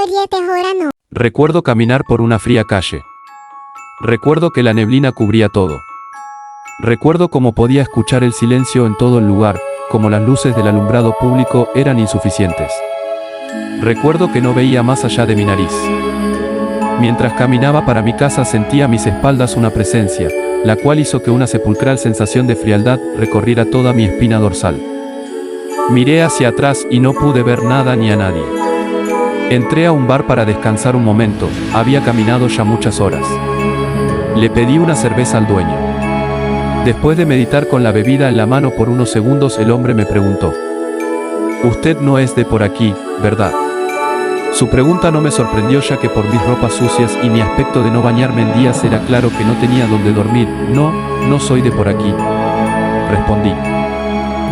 serie terror. Recuerdo caminar por una fría calle. Recuerdo que la neblina cubría todo. Recuerdo cómo podía escuchar el silencio en todo el lugar, como las luces del alumbrado público eran insuficientes. Recuerdo que no veía más allá de mi nariz. Mientras caminaba para mi casa sentía a mis espaldas una presencia, la cual hizo que una sepulcral sensación de frialdad recorriera toda mi espina dorsal. Miré hacia atrás y no pude ver nada ni a nadie. Entré a un bar para descansar un momento, había caminado ya muchas horas. Le pedí una cerveza al dueño. Después de meditar con la bebida en la mano por unos segundos, el hombre me preguntó: «Usted no es de por aquí, ¿verdad?». Su pregunta no me sorprendió, ya que por mis ropas sucias y mi aspecto de no bañarme en días era claro que no tenía donde dormir. No soy de por aquí», respondí.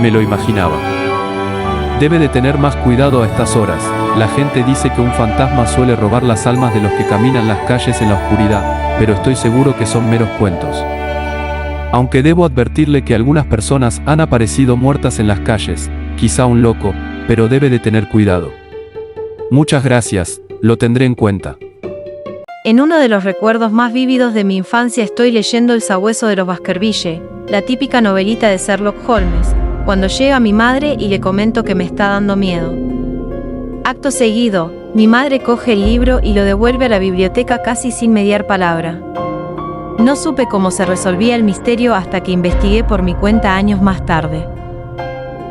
Me lo imaginaba. «Debe de tener más cuidado a estas horas. La gente dice que un fantasma suele robar las almas de los que caminan las calles en la oscuridad, pero estoy seguro que son meros cuentos. Aunque debo advertirle que algunas personas han aparecido muertas en las calles, quizá un loco, pero debe de tener cuidado». «Muchas gracias, lo tendré en cuenta». En uno de los recuerdos más vívidos de mi infancia estoy leyendo El sabueso de los Baskerville, la típica novelita de Sherlock Holmes, cuando llega mi madre y le comento que me está dando miedo. Acto seguido, mi madre coge el libro y lo devuelve a la biblioteca casi sin mediar palabra. No supe cómo se resolvía el misterio hasta que investigué por mi cuenta años más tarde.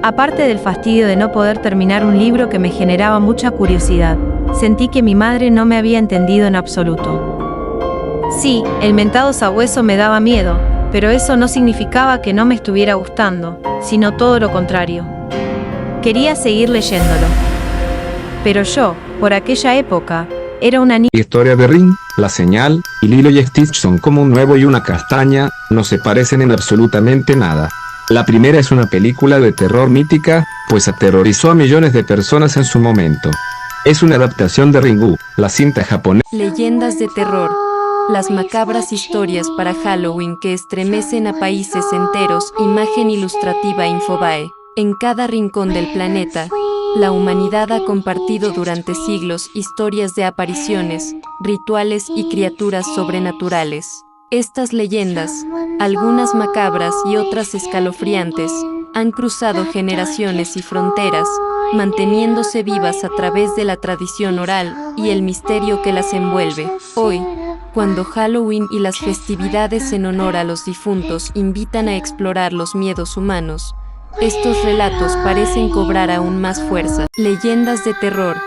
Aparte del fastidio de no poder terminar un libro que me generaba mucha curiosidad, sentí que mi madre no me había entendido en absoluto. Sí, el mentado sabueso me daba miedo, pero eso no significaba que no me estuviera gustando, sino todo lo contrario. Quería seguir leyéndolo. Pero yo, por aquella época, era una niña. Historia de Ring, La Señal, y Lilo y Stitch son como un huevo y una castaña, no se parecen en absolutamente nada. La primera es una película de terror mítica, pues aterrorizó a millones de personas en su momento. Es una adaptación de Ringu, la cinta japonesa. Leyendas de terror. Las macabras historias para Halloween que estremecen a países enteros. Imagen ilustrativa Infobae. En cada rincón del planeta, la humanidad ha compartido durante siglos historias de apariciones, rituales y criaturas sobrenaturales. Estas leyendas, algunas macabras y otras escalofriantes, han cruzado generaciones y fronteras, manteniéndose vivas a través de la tradición oral y el misterio que las envuelve. Hoy, cuando Halloween y las festividades en honor a los difuntos invitan a explorar los miedos humanos, estos relatos parecen cobrar aún más fuerza. Leyendas de terror.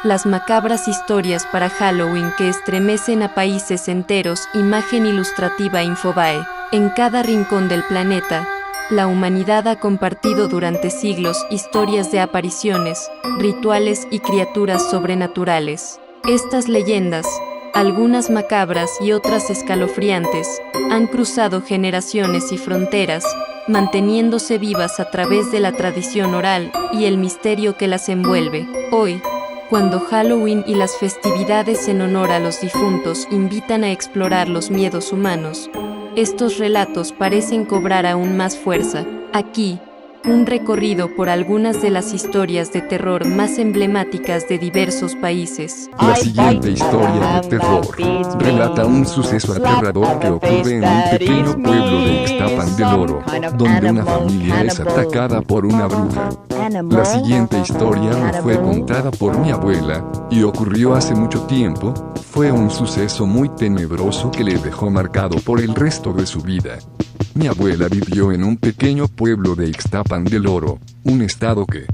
Las macabras historias para Halloween que estremecen a países enteros. Imagen ilustrativa Infobae. En cada rincón del planeta, la humanidad ha compartido durante siglos historias de apariciones, rituales y criaturas sobrenaturales. Estas leyendas, algunas macabras y otras escalofriantes, han cruzado generaciones y fronteras, manteniéndose vivas a través de la tradición oral y el misterio que las envuelve. Hoy, cuando Halloween y las festividades en honor a los difuntos invitan a explorar los miedos humanos, estos relatos parecen cobrar aún más fuerza. Aquí, un recorrido por algunas de las historias de terror más emblemáticas de diversos países. La siguiente historia de terror relata un suceso aterrador que ocurre en un pequeño pueblo de Ixtapan del Oro, donde una familia es atacada por una bruja. La siguiente historia me fue contada por mi abuela, y ocurrió hace mucho tiempo. Fue un suceso muy tenebroso que le dejó marcado por el resto de su vida. Mi abuela vivió en un pequeño pueblo de Ixtapan del Oro, un estado que...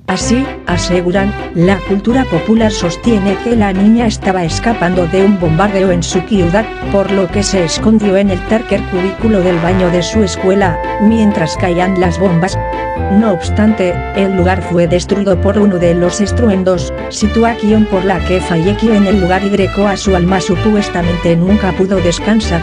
Así, aseguran, la cultura popular sostiene que la niña estaba escapando de un bombardeo en su ciudad, por lo que se escondió en el tercer cubículo del baño de su escuela, mientras caían las bombas. No obstante, el lugar fue destruido por uno de los estruendos, situación por la que falleció en el lugar y a su alma supuestamente nunca pudo descansar.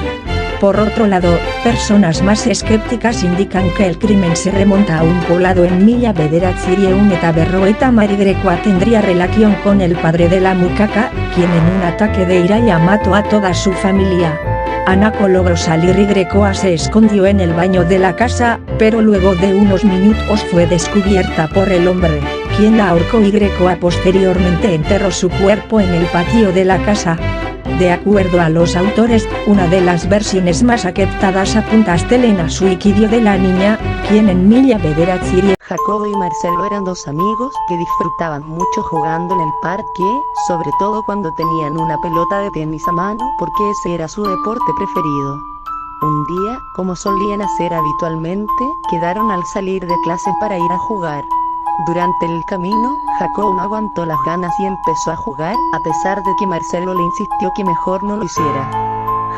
Por otro lado, personas más escépticas indican que el crimen se remonta a un poblado en Milla Bederatzi y uneta berroeta marigrecoa tendría relación con el padre de la mucaca, quien en un ataque de ira ya mató a toda su familia. Anako logró salir y Grecoa se escondió en el baño de la casa, pero luego de unos minutos fue descubierta por el hombre, quien la ahorcó y posteriormente enterró su cuerpo en el patio de la casa. De acuerdo a los autores, una de las versiones más aceptadas apunta a Stelena suicidio de la niña, quien en Milla Vederazieri. Jacobo y Marcelo eran dos amigos que disfrutaban mucho jugando en el parque, sobre todo cuando tenían una pelota de tenis a mano, porque ese era su deporte preferido. Un día, como solían hacer habitualmente, quedaron al salir de clases para ir a jugar. Durante el camino, Jacobo no aguantó las ganas y empezó a jugar, a pesar de que Marcelo le insistió que mejor no lo hiciera.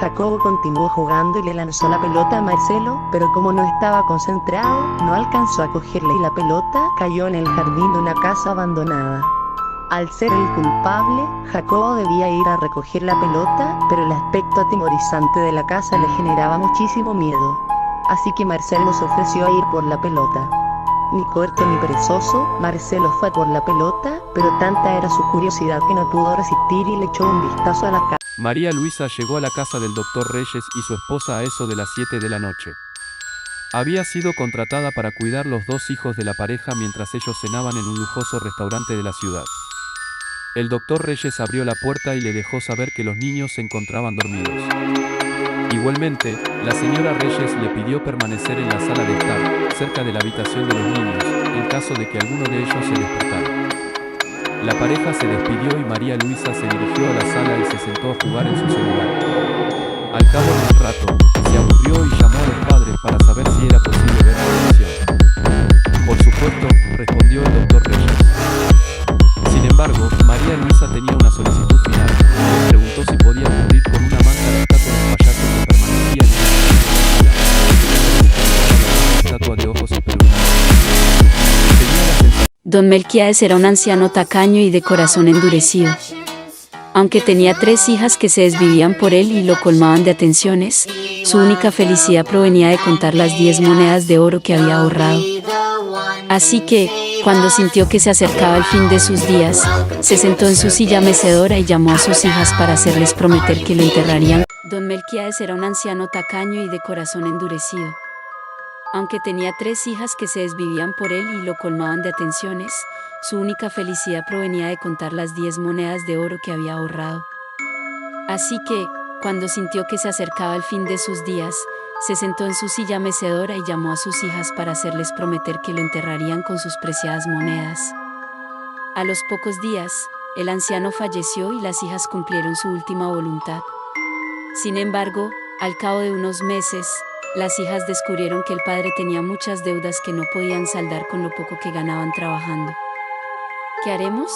Jacobo continuó jugando y le lanzó la pelota a Marcelo, pero como no estaba concentrado, no alcanzó a cogerla y la pelota cayó en el jardín de una casa abandonada. Al ser el culpable, Jacobo debía ir a recoger la pelota, pero el aspecto atemorizante de la casa le generaba muchísimo miedo. Así que Marcelo se ofreció a ir por la pelota. Ni corto ni perezoso, Marcelo fue por la pelota, pero tanta era su curiosidad que no pudo resistir y le echó un vistazo a la casa. María Luisa llegó a la casa del doctor Reyes y su esposa a eso de las 7 de la noche. Había sido contratada para cuidar los dos hijos de la pareja mientras ellos cenaban en un lujoso restaurante de la ciudad. El doctor Reyes abrió la puerta y le dejó saber que los niños se encontraban dormidos. Igualmente, la señora Reyes le pidió permanecer en la sala de estar, cerca de la habitación de los niños, en caso de que alguno de ellos se despertara. La pareja se despidió y María Luisa se dirigió a la sala y se sentó a jugar en su celular. Al cabo de un rato, se aburrió y llamó a los padres para saber si era posible ver televisión. Por supuesto, respondió el doctor Reyes. Sin embargo, María Luisa tenía una solicitud final. Le preguntó si podía cubrir con una manta la estatua del payaso que permanecía en la estatua de ojos espeluznados. Don Melquiades era un anciano tacaño y de corazón endurecido. Aunque tenía 3 hijas que se desvivían por él y lo colmaban de atenciones, su única felicidad provenía de contar las 10 monedas de oro que había ahorrado. Así que, cuando sintió que se acercaba el fin de sus días, se sentó en su silla mecedora y llamó a sus hijas para hacerles prometer que lo enterrarían. Don Melquiades era un anciano tacaño y de corazón endurecido. Aunque tenía 3 hijas que se desvivían por él y lo colmaban de atenciones, su única felicidad provenía de contar las 10 monedas de oro que había ahorrado. Así que, cuando sintió que se acercaba el fin de sus días, se sentó en su silla mecedora y llamó a sus hijas para hacerles prometer que lo enterrarían con sus preciadas monedas. A los pocos días, el anciano falleció y las hijas cumplieron su última voluntad. Sin embargo, al cabo de unos meses, las hijas descubrieron que el padre tenía muchas deudas que no podían saldar con lo poco que ganaban trabajando. ¿Qué haremos?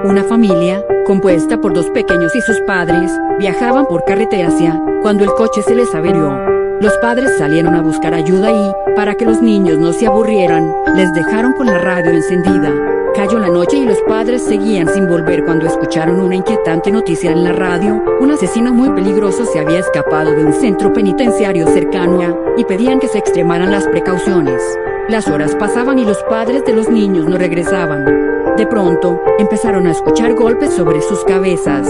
Una familia, compuesta por 2 pequeños y sus padres, viajaban por carretera hacia, cuando el coche se les averió. Los padres salieron a buscar ayuda y, para que los niños no se aburrieran, les dejaron con la radio encendida. Cayó la noche y los padres seguían sin volver cuando escucharon una inquietante noticia en la radio. Un asesino muy peligroso se había escapado de un centro penitenciario cercano y pedían que se extremaran las precauciones. Las horas pasaban y los padres de los niños no regresaban. De pronto, empezaron a escuchar golpes sobre sus cabezas.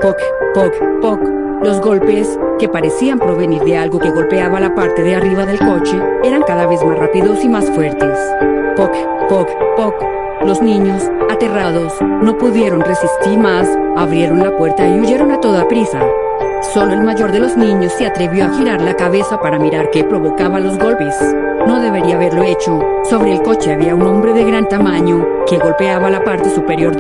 Poc, poc, poc. Los golpes, que parecían provenir de algo que golpeaba la parte de arriba del coche, eran cada vez más rápidos y más fuertes. Poc, poc, poc. Los niños, aterrados, no pudieron resistir más, abrieron la puerta y huyeron a toda prisa. Solo el mayor de los niños se atrevió a girar la cabeza para mirar qué provocaba los golpes. No debería haberlo hecho. Sobre el coche había un hombre de gran tamaño, que golpeaba la parte superior.